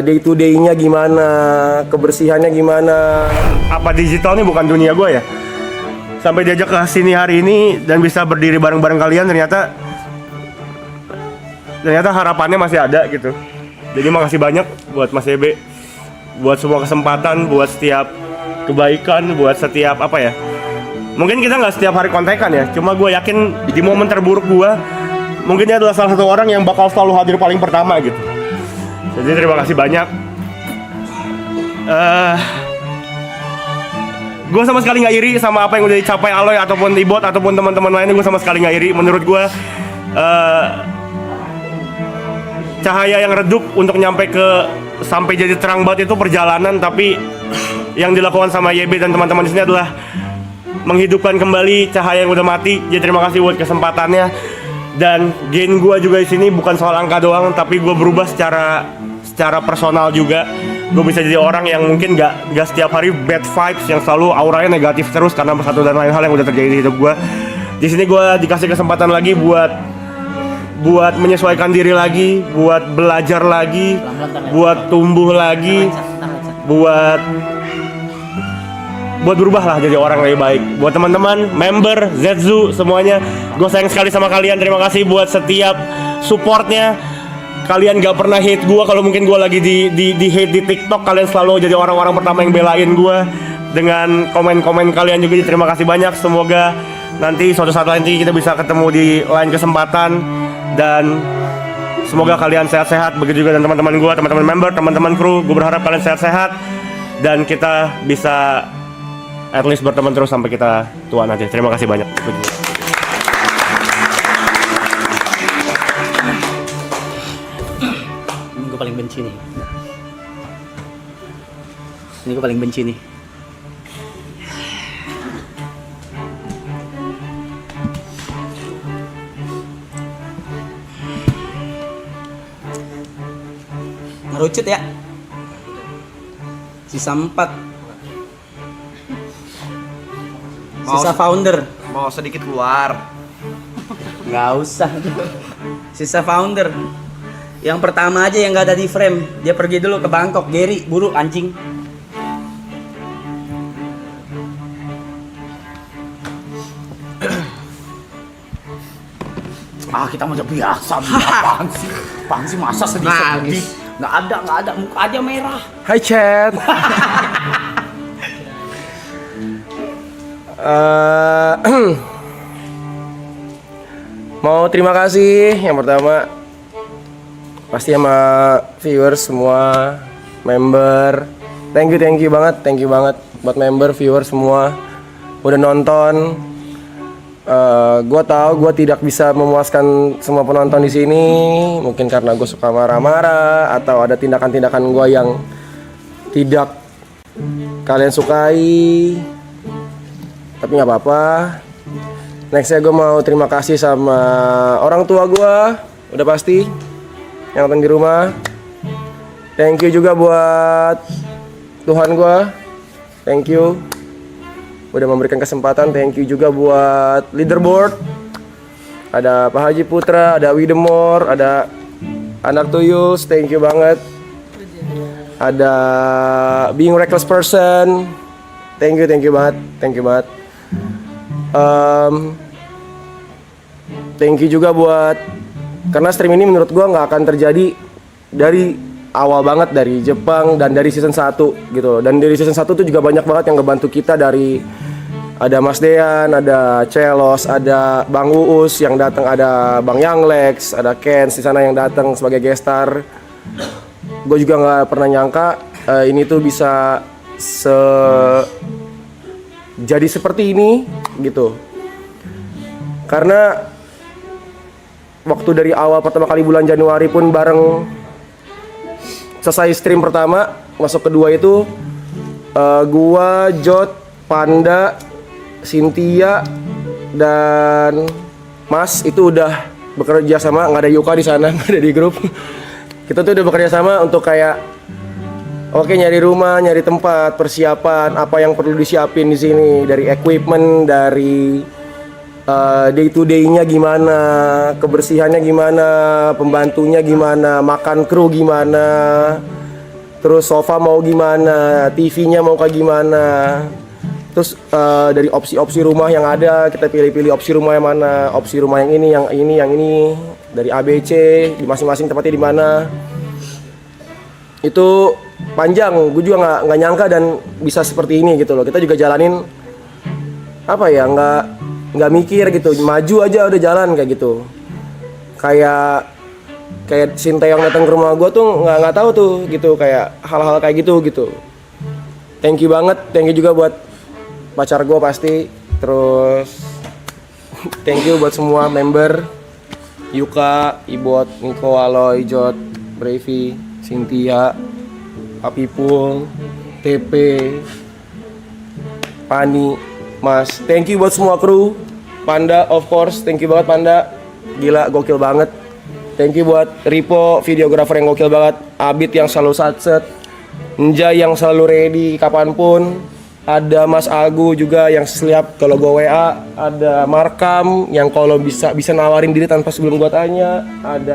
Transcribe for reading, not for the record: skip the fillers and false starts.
Day to day-nya gimana, kebersihannya gimana. Apa digital ini bukan dunia gue ya. Sampai diajak ke sini hari ini dan bisa berdiri bareng-bareng kalian, ternyata harapannya masih ada gitu. Jadi makasih banyak buat Mas Ebe, buat semua kesempatan, buat setiap kebaikan, buat setiap apa ya. Mungkin kita nggak setiap hari kontekan ya, cuma gue yakin di momen terburuk gue, mungkin dia adalah salah satu orang yang bakal selalu hadir paling pertama gitu. Jadi terima kasih banyak. Gue sama sekali nggak iri sama apa yang udah dicapai Aloy ataupun Ibot ataupun teman-teman lainnya. Gue sama sekali nggak iri. Menurut gue cahaya yang redup untuk nyampe ke sampai jadi terang banget itu perjalanan. Tapi yang dilakukan sama YB dan teman-teman di sini adalah menghidupkan kembali cahaya yang udah mati. Jadi terima kasih buat kesempatannya. Dan gain gue juga di sini bukan soal angka doang, tapi gue berubah secara personal juga. Gue bisa jadi orang yang mungkin gak setiap hari bad vibes, yang selalu auranya negatif terus karena satu dan lain hal yang udah terjadi di hidup gue. Di sini gue dikasih kesempatan lagi buat menyesuaikan diri lagi, buat belajar lagi, buat tumbuh lagi, buat berubah lah jadi orang lebih baik. Buat teman-teman, member, Zetsu, semuanya, gue sayang sekali sama kalian. Terima kasih buat setiap supportnya. Kalian gak pernah hate gue kalau mungkin gue lagi di hate di TikTok. Kalian selalu jadi orang-orang pertama yang belain gue dengan komen-komen kalian juga. Terima kasih banyak. Semoga nanti suatu saat nanti kita bisa ketemu di lain kesempatan. Dan semoga kalian sehat-sehat. Begitu juga dan teman-teman gue, teman-teman member, teman-teman kru. Gue berharap kalian sehat-sehat dan kita bisa at least berteman terus sampai kita tua nanti. Terima kasih banyak. Ini gue paling benci nih. Ini gue paling benci nih. Ngerucut ya. Sisa 4. Sisa founder. Mau sedikit keluar. Nggak usah. Sisa founder. Yang pertama aja yang nggak ada di frame. Dia pergi dulu ke Bangkok. Gary, buru anjing. Kita mau biasa. Apaan sih masa sedih-sedih. Nggak ada. Muka aja merah. Hai chat. Mau terima kasih yang pertama pasti sama viewers semua, member. Thank you banget buat member, viewers semua udah nonton. Gue tahu gue tidak bisa memuaskan semua penonton di sini, mungkin karena gue suka marah-marah atau ada tindakan-tindakan gue yang tidak kalian sukai. Tapi nggak apa-apa. Nextnya gue mau terima kasih sama orang tua gue, udah pasti yang nonton di rumah. Thank you juga buat Tuhan gue, thank you udah memberikan kesempatan. Thank you juga buat leaderboard, ada Pak Haji Putra, ada Widemore, ada Anak Tuyus, thank you banget. Ada Being Reckless Person, thank you banget. Thank you juga buat, karena stream ini menurut gua nggak akan terjadi dari awal banget, dari Jepang dan dari season 1 gitu. Dan dari season 1 tuh juga banyak banget yang ngebantu kita, dari ada Mas Dean, ada Celos, ada Bang Uus yang datang, ada Bang Younglex, ada Ken di sana yang datang sebagai guest star. Gue juga nggak pernah nyangka ini tuh bisa jadi seperti ini gitu. Karena waktu dari awal pertama kali bulan Januari pun bareng selesai stream pertama, masuk kedua itu gua, Jot, Panda, Cynthia dan Mas itu udah bekerja sama, nggak ada Yuka di sana, nggak ada di grup. Kita tuh udah bekerja sama untuk kayak oke, nyari rumah, nyari tempat, persiapan, apa yang perlu disiapin di sini, dari equipment, dari day to day-nya gimana, kebersihannya gimana, pembantunya gimana, makan kru gimana, terus sofa mau gimana, TV-nya mau kayak gimana. Terus dari opsi-opsi rumah yang ada kita pilih-pilih opsi rumah yang mana, opsi rumah yang ini, dari ABC di masing-masing tempatnya di mana. Itu panjang, gue juga nggak nyangka dan bisa seperti ini gitu loh. Kita juga jalanin apa ya, nggak mikir gitu, maju aja udah jalan kayak gitu. Kayak Sinteyong datang ke rumah gue tuh nggak tahu tuh gitu, kayak hal-hal kayak gitu. Thank you banget, thank you juga buat pacar gue pasti, terus thank you buat semua member, Yuka, Ibot, Niko, Aloy, Jot, Brevi, Cynthia, Apipung, TP, Pani, Mas. Thank you buat semua kru, Panda of course, thank you banget Panda, gila gokil banget. Thank you buat Ripo, videografer yang gokil banget, Abid yang selalu satset, Nja yang selalu ready kapanpun. Ada Mas Agu juga yang setiap kalau gue WA, ada Markam yang kalau bisa nawarin diri tanpa sebelum gue tanya, ada